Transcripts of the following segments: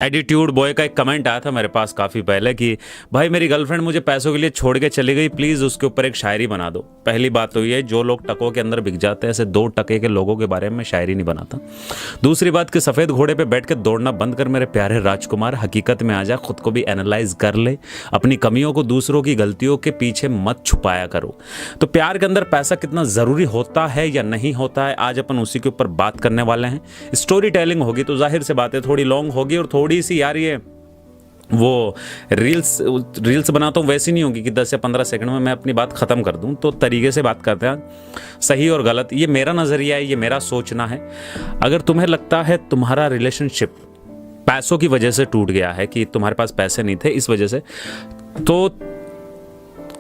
Attitude boy का एक comment आया था मेरे पास काफ़ी पहले कि भाई मेरी गर्लफ्रेंड मुझे पैसों के लिए छोड़ के चली गई, प्लीज़ उसके ऊपर एक शायरी बना दो। पहली बात तो ये, जो लोग टकों के अंदर बिक जाते हैं ऐसे 2 टके के लोगों के बारे में शायरी नहीं बनाता। दूसरी बात कि सफ़ेद घोड़े पे बैठ के दौड़ना बंद कर मेरे प्यारे राजकुमार, हकीकत में आ जा, खुद को भी एनालाइज कर ले, अपनी कमियों को दूसरों की गलतियों के पीछे मत छुपाया करो। तो प्यार के अंदर पैसा कितना ज़रूरी होता है या नहीं होता है, आज अपन उसी के ऊपर बात करने वाले हैं। स्टोरी टेलिंग होगी तो जाहिर से बात है थोड़ी लॉन्ग होगी और थोड़ी सी यार ये वो रील्स बनाता हूँ वैसी नहीं होगी कि 10 या 15 सेकंड में मैं अपनी बात ख़त्म कर दूँ। तो तरीके से बात करते हैं, सही और गलत, ये मेरा नज़रिया है, ये मेरा सोचना है। अगर तुम्हें लगता है तुम्हारा रिलेशनशिप पैसों की वजह से टूट गया है कि तुम्हारे पास पैसे नहीं थे इस वजह से, तो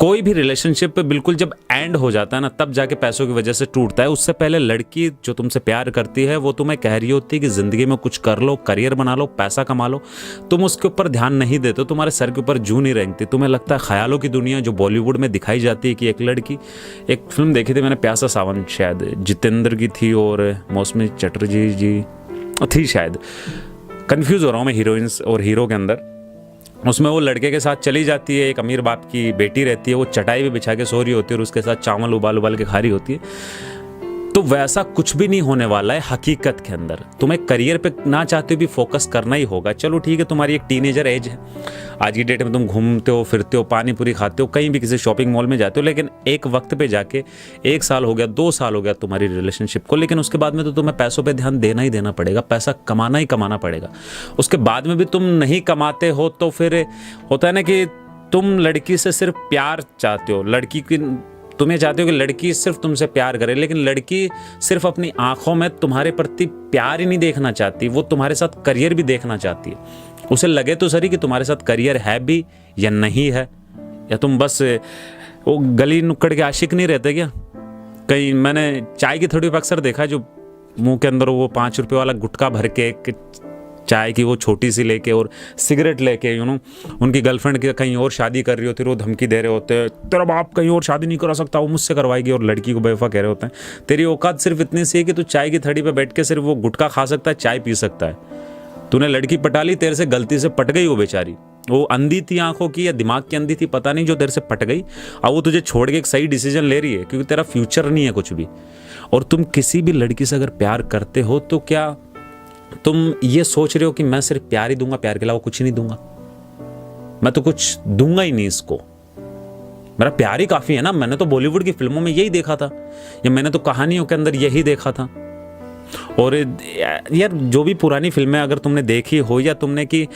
कोई भी रिलेशनशिप पे बिल्कुल जब एंड हो जाता है ना तब जाके पैसों की वजह से टूटता है। उससे पहले लड़की जो तुमसे प्यार करती है वो तुम्हें कह रही होती है कि ज़िंदगी में कुछ कर लो, करियर बना लो, पैसा कमा लो। तुम उसके ऊपर ध्यान नहीं देते, तुम्हारे सर के ऊपर जूं नहीं रेंगती। तुम्हें लगता है ख्यालों की दुनिया जो बॉलीवुड में दिखाई जाती है कि एक लड़की, एक फिल्म देखी थी मैंने, प्यासा सावन, शायद जितेंद्र की थी और मौसमी चटर्जी जी थी शायद, कन्फ्यूज़ हो रहा हूँ मैं हीरोइंस और हीरो के अंदर। उसमें वो लड़के के साथ चली जाती है, एक अमीर बाप की बेटी रहती है, वो चटाई भी बिछा के सो रही होती है और उसके साथ चावल उबाल उबाल के खा रही होती है। तो वैसा कुछ भी नहीं होने वाला है हकीकत के अंदर। तुम्हें करियर पे ना चाहते हो भी फोकस करना ही होगा। चलो ठीक है, तुम्हारी एक टीनेजर एज है, आज की डेट में तुम घूमते हो, फिरते हो, पानी पूरी खाते हो, कहीं भी किसी शॉपिंग मॉल में जाते हो, लेकिन एक वक्त पे जाके 1 साल हो गया, 2 साल हो गया तुम्हारी रिलेशनशिप को, लेकिन उसके बाद में तो तुम्हें पैसों पे ध्यान देना ही देना पड़ेगा, पैसा कमाना ही कमाना पड़ेगा। उसके बाद में भी तुम नहीं कमाते हो तो फिर होता है ना कि तुम लड़की से सिर्फ प्यार चाहते हो, लड़की की तुम्हें चाहते हो कि लड़की सिर्फ तुमसे प्यार करे, लेकिन लड़की सिर्फ अपनी आंखों में तुम्हारे प्रति प्यार ही नहीं देखना चाहती, वो तुम्हारे साथ करियर भी देखना चाहती है। उसे लगे तो सही कि तुम्हारे साथ करियर है भी या नहीं है, या तुम बस वो गली नुक्कड़ के आशिक नहीं रहते क्या। कहीं मैंने चाय की थोड़ी अक्सर देखा है, जो मुंह के अंदर वो 5 रुपये वाला गुटखा भर के चाय की वो छोटी सी लेके और सिगरेट लेके, उनकी गर्लफ्रेंड की कहीं और शादी कर रही होती है, वो धमकी दे रहे होते हैं, तेरा बाप कहीं और शादी नहीं करा सकता, वो मुझसे करवाएगी, और लड़की को बेवफा कह रहे होते हैं तेरी औकात सिर्फ इतनी सी है कि तू चाय की थड़ी पे बैठ के सिर्फ वो गुटखा खा सकता है, चाय पी सकता है। तूने लड़की पटा ली, तेरे से गलती से पट गई वो बेचारी, वो अंधी थी आंखों की या दिमाग की अंधी थी पता नहीं, जो तेरे से पट गई। अब वो तुझे छोड़ के एक सही डिसीजन ले रही है क्योंकि तेरा फ्यूचर नहीं है कुछ भी। और तुम किसी भी लड़की से अगर प्यार करते हो तो क्या तुम ये सोच रहे हो कि मैं सिर्फ प्यार ही दूंगा, प्यार के अलावा कुछ नहीं दूंगा, मैं तो कुछ दूंगा ही नहीं इसको, मेरा प्यार ही काफी है ना। मैंने तो बॉलीवुड की फिल्मों में यही देखा था, या मैंने तो कहानियों के अंदर यही देखा था। और यार जो भी पुरानी फिल्में अगर तुमने देखी हो, या तुमने कि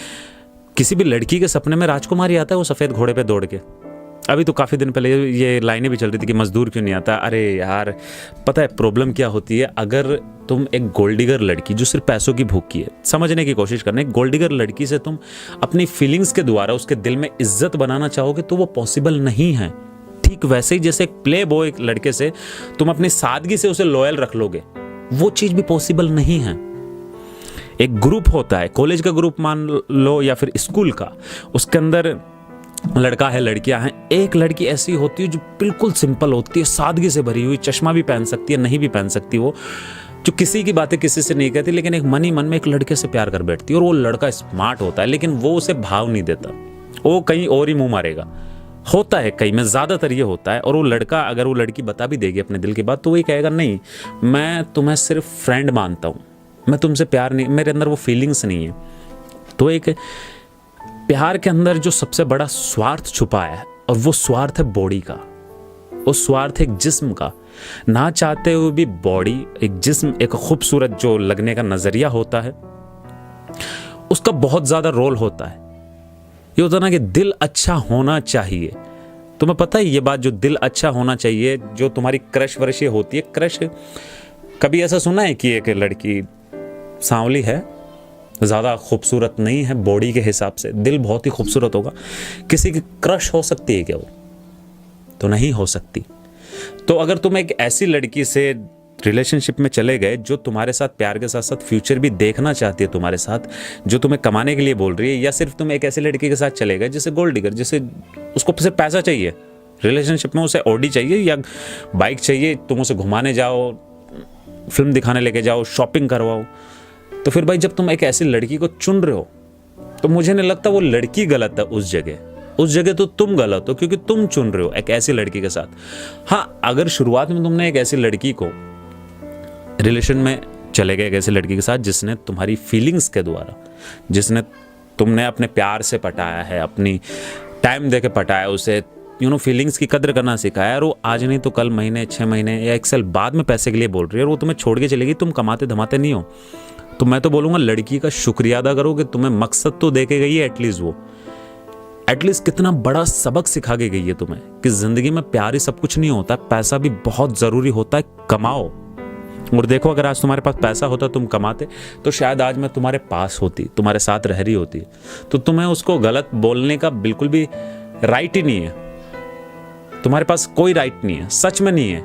किसी भी लड़की के सपने में राजकुमार ही आता है वो सफेद घोड़े पे दौड़ के। अभी तो काफ़ी दिन पहले ये लाइनें भी चल रही थी कि मजदूर क्यों नहीं आता। अरे यार पता है प्रॉब्लम क्या होती है, अगर तुम एक गोल्ड डिगर लड़की जो सिर्फ पैसों की भूखी है, समझने की कोशिश करना, एक गोल्ड डिगर लड़की से तुम अपनी फीलिंग्स के द्वारा उसके दिल में इज्जत बनाना चाहोगे तो वो पॉसिबल नहीं है। ठीक वैसे ही जैसे एक प्ले बॉय लड़के से तुम अपनी सादगी से उसे लॉयल रख लोगे, वो चीज़ भी पॉसिबल नहीं है। एक ग्रुप होता है, कॉलेज का ग्रुप मान लो या फिर स्कूल का, उसके अंदर लड़का है, लड़कियां हैं। एक लड़की ऐसी होती है जो बिल्कुल सिंपल होती है, सादगी से भरी हुई, चश्मा भी पहन सकती है, नहीं भी पहन सकती, वो जो किसी की बातें किसी से नहीं कहती, लेकिन एक मन ही मन में एक लड़के से प्यार कर बैठती है। और वो लड़का स्मार्ट होता है लेकिन वो उसे भाव नहीं देता, वो कहीं और ही मुंह मारेगा। होता है कहीं में, ज़्यादातर ये होता है। और वो लड़का अगर वो लड़की बता भी देगी अपने दिल की बात तो वही कहेगा नहीं मैं तुम्हें सिर्फ फ्रेंड मानता हूँ, मैं तुमसे प्यार नहीं, मेरे अंदर वो फीलिंग्स नहीं है। तो एक प्यार के अंदर जो सबसे बड़ा स्वार्थ छुपा है, और वो स्वार्थ है बॉडी का, वो स्वार्थ है एक जिस्म का। ना चाहते हुए भी बॉडी, एक जिस्म, एक खूबसूरत जो लगने का नजरिया होता है, उसका बहुत ज्यादा रोल होता है। ये होता ना कि दिल अच्छा होना चाहिए। तुम्हें पता है ये बात, जो दिल अच्छा होना चाहिए, जो तुम्हारी क्रश वर्श होती है, क्रश कभी ऐसा सुना है कि एक लड़की सांवली है, ज़्यादा खूबसूरत नहीं है बॉडी के हिसाब से, दिल बहुत ही खूबसूरत होगा, किसी की क्रश हो सकती है क्या? वो तो नहीं हो सकती। तो अगर तुम एक ऐसी लड़की से रिलेशनशिप में चले गए जो तुम्हारे साथ प्यार के साथ साथ फ्यूचर भी देखना चाहती है तुम्हारे साथ, जो तुम्हें कमाने के लिए बोल रही है, या सिर्फ तुम एक ऐसी लड़की के साथ चले गए जैसे गोल्ड डिगर, जैसे उसको सिर्फ पैसा चाहिए रिलेशनशिप में, उसे ऑडी चाहिए या बाइक चाहिए, तुम उसे घुमाने जाओ, फिल्म दिखाने लेके जाओ, शॉपिंग करवाओ, तो फिर भाई जब तुम एक ऐसी लड़की को चुन रहे हो तो मुझे नहीं लगता वो लड़की गलत है उस जगह तो तुम गलत हो, क्योंकि तुम चुन रहे हो एक ऐसी लड़की के साथ। हाँ, अगर शुरुआत में तुमने एक ऐसी लड़की को रिलेशन में चले गए, एक ऐसी लड़की के साथ जिसने तुम्हारी फीलिंग्स के द्वारा, जिसने तुमने अपने प्यार से पटाया है, अपनी टाइम दे के पटाया उसे, फीलिंग्स की कदर करना सिखाया, और वो आज नहीं तो कल, महीने 6 महीने या 1 साल बाद में पैसे के लिए बोल रही है और वो तुम्हें छोड़ के चलेगी, तुम कमाते धमाते नहीं हो, तो मैं तो बोलूँगा लड़की का शुक्रिया अदा करो कि तुम्हें मकसद तो दे के गई है, एटलीस्ट कितना बड़ा सबक सिखा के गई है तुम्हें कि जिंदगी में प्यार ही सब कुछ नहीं होता, पैसा भी बहुत ज़रूरी होता है, कमाओ। और देखो, अगर आज तुम्हारे पास पैसा होता, तुम कमाते, तो शायद आज मैं तुम्हारे पास होती, तुम्हारे साथ रह रही होती। तो तुम्हें उसको गलत बोलने का बिल्कुल भी राइट ही नहीं है, तुम्हारे पास कोई राइट नहीं है, सच में नहीं है,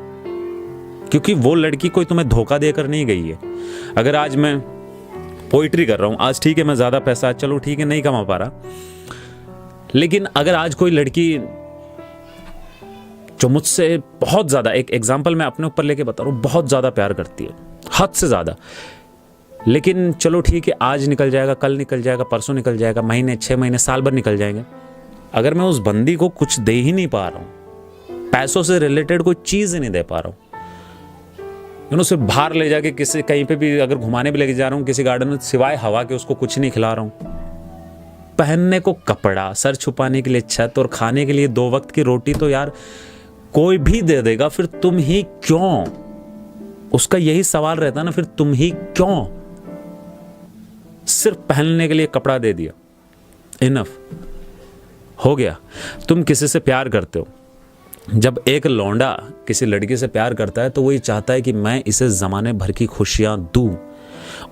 क्योंकि वो लड़की कोई तुम्हें धोखा देकर नहीं गई है। अगर आज मैं पोइट्री कर रहा हूँ, आज ठीक है मैं ज़्यादा पैसा, चलो ठीक है नहीं कमा पा रहा, लेकिन अगर आज कोई लड़की जो मुझसे बहुत ज़्यादा, एक एग्जाम्पल मैं अपने ऊपर लेके बता रहा हूँ, बहुत ज़्यादा प्यार करती है, हद से ज़्यादा, लेकिन चलो ठीक है आज निकल जाएगा, कल निकल जाएगा, परसों निकल जाएगा, महीने 6 महीने साल भर निकल जाएंगे, अगर मैं उस बंदी को कुछ दे ही नहीं पा रहा हूँ, पैसों से रिलेटेड कोई चीज़ ही नहीं दे पा रहा हूँ, सिर्फ बाहर ले जाके किसी कहीं पे भी अगर घुमाने भी लेके जा रहा हूँ किसी गार्डन में, सिवाय हवा के उसको कुछ नहीं खिला रहा हूँ, पहनने को कपड़ा, सर छुपाने के लिए छत और खाने के लिए 2 वक्त की रोटी तो यार कोई भी दे देगा, फिर तुम ही क्यों? उसका यही सवाल रहता ना, फिर तुम ही क्यों? सिर्फ पहनने के लिए कपड़ा दे दिया, इनफ हो गया। तुम किसी से प्यार करते हो, जब एक लौंडा किसी लड़की से प्यार करता है तो वो ये चाहता है कि मैं इसे ज़माने भर की खुशियां दूं,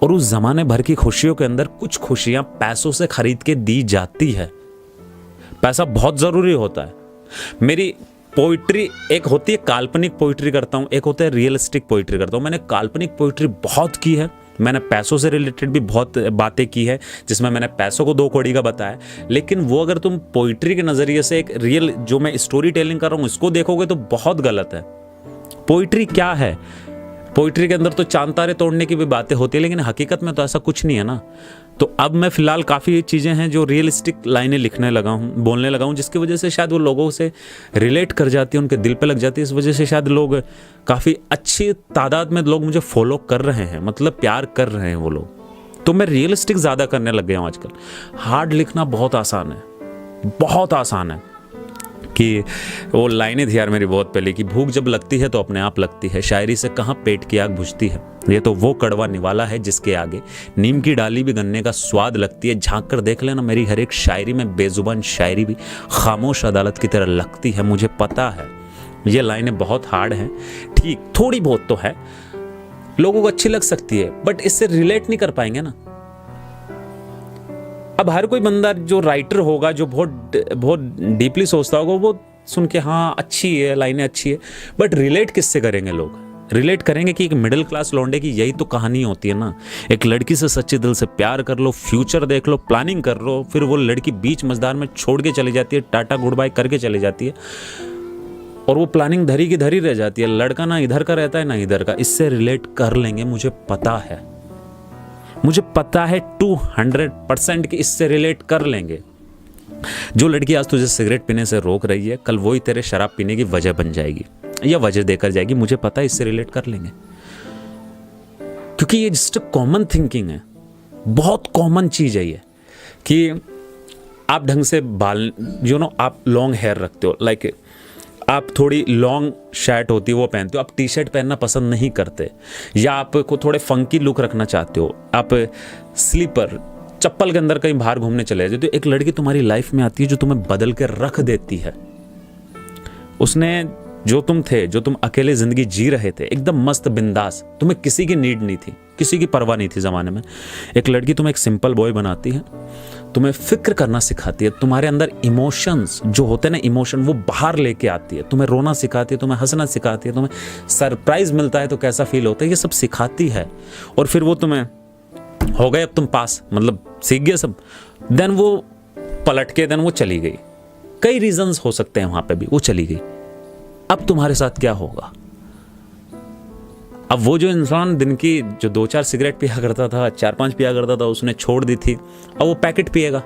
और उस ज़माने भर की खुशियों के अंदर कुछ खुशियां पैसों से खरीद के दी जाती है। पैसा बहुत ज़रूरी होता है। मेरी पोइट्री एक होती है काल्पनिक पोइट्री करता हूँ, एक होता है रियलिस्टिक पोइट्री करता हूँ। मैंने काल्पनिक पोइट्री बहुत की है, मैंने पैसों से रिलेटेड भी बहुत बातें की है जिसमें मैंने पैसों को 2 कौड़ी का बताया, लेकिन वो अगर तुम पोइट्री के नज़रिए से एक रियल जो मैं स्टोरी टेलिंग कर रहा हूँ इसको देखोगे तो बहुत गलत है। पोइट्री क्या है? पोइट्री के अंदर तो चांद तारे तोड़ने की भी बातें होती है, लेकिन हकीकत में तो ऐसा कुछ नहीं है ना। तो अब मैं फिलहाल काफ़ी चीज़ें हैं जो रियलिस्टिक लाइनें लिखने लगा हूँ, बोलने लगा हूँ, जिसकी वजह से शायद वो लोगों से रिलेट कर जाती है, उनके दिल पे लग जाती है। इस वजह से शायद लोग काफ़ी अच्छी तादाद में लोग मुझे फॉलो कर रहे हैं, मतलब प्यार कर रहे हैं वो लोग। तो मैं रियलिस्टिक ज़्यादा करने लग गया हूँ आजकल। हार्ड लिखना बहुत आसान है, बहुत आसान है। कि वो लाइनें थी यार मेरी बहुत पहले कि भूख जब लगती है तो अपने आप लगती है, शायरी से कहाँ पेट की आग बुझती है, ये तो वो कड़वा निवाला है जिसके आगे नीम की डाली भी गन्ने का स्वाद लगती है। झांक कर देख लेना मेरी हर एक शायरी में, बेजुबान शायरी भी खामोश अदालत की तरह लगती है। मुझे पता है ये लाइनें बहुत हार्ड हैं, ठीक थोड़ी बहुत तो है, लोगों को अच्छी लग सकती है, बट इससे रिलेट नहीं कर पाएंगे ना। अब हर कोई बंदा जो राइटर होगा, जो बहुत डीपली सोचता होगा, वो सुन के हाँ अच्छी है, लाइनें अच्छी है, बट रिलेट किससे करेंगे लोग? रिलेट करेंगे कि एक मिडिल क्लास लौंडे की यही तो कहानी होती है ना। एक लड़की से सच्चे दिल से प्यार कर लो, फ्यूचर देख लो, प्लानिंग कर लो, फिर वो लड़की बीच मझधार में छोड़ के चली जाती है, टाटा गुड बाय करके चली जाती है, और वो प्लानिंग धरी की धरी रह जाती है। लड़का ना इधर का रहता है ना इधर का। इससे रिलेट कर लेंगे, मुझे पता है, मुझे पता है 200% कि इससे रिलेट कर लेंगे। जो लड़की आज तुझे सिगरेट पीने से रोक रही है, कल वही तेरे शराब पीने की वजह बन जाएगी या वजह देकर जाएगी। मुझे पता है इससे रिलेट कर लेंगे, क्योंकि ये जस्ट कॉमन थिंकिंग है, बहुत कॉमन चीज है ये कि आप ढंग से बाल आप लॉन्ग हेयर रखते हो, लाइक आप थोड़ी लॉन्ग शर्ट होती है वो पहनते हो, आप टी शर्ट पहनना पसंद नहीं करते, या आपको थोड़े फंकी लुक रखना चाहते हो, आप स्लीपर चप्पल के अंदर कहीं बाहर घूमने चले जाते हो। एक लड़की तुम्हारी लाइफ में आती है जो तुम्हें बदल के रख देती है। उसने जो तुम थे, जो तुम अकेले जिंदगी जी रहे थे, एकदम मस्त बिंदास, तुम्हें किसी की नीड नहीं थी, किसी की परवाह नहीं थी ज़माने में। एक लड़की तुम्हें एक सिंपल बॉय बनाती है, तुम्हें फिक्र करना सिखाती है, तुम्हारे अंदर इमोशंस जो होते हैं ना, इमोशन वो बाहर लेके आती है, तुम्हें रोना सिखाती है, तुम्हें हंसना सिखाती है, तुम्हें सरप्राइज मिलता है तो कैसा फील होता है, ये सब सिखाती है। और फिर वो तुम्हें हो गए, अब तुम पास, मतलब सीख गए सब, देन वो पलट के देन वो चली गई। कई रीजंस हो सकते हैं वहां पे भी, वो चली गई। अब तुम्हारे साथ क्या होगा? अब वो जो इंसान दिन की जो 2-4 सिगरेट पिया करता था, 4-5 पिया करता था, उसने छोड़ दी थी, अब वो पैकेट पिएगा।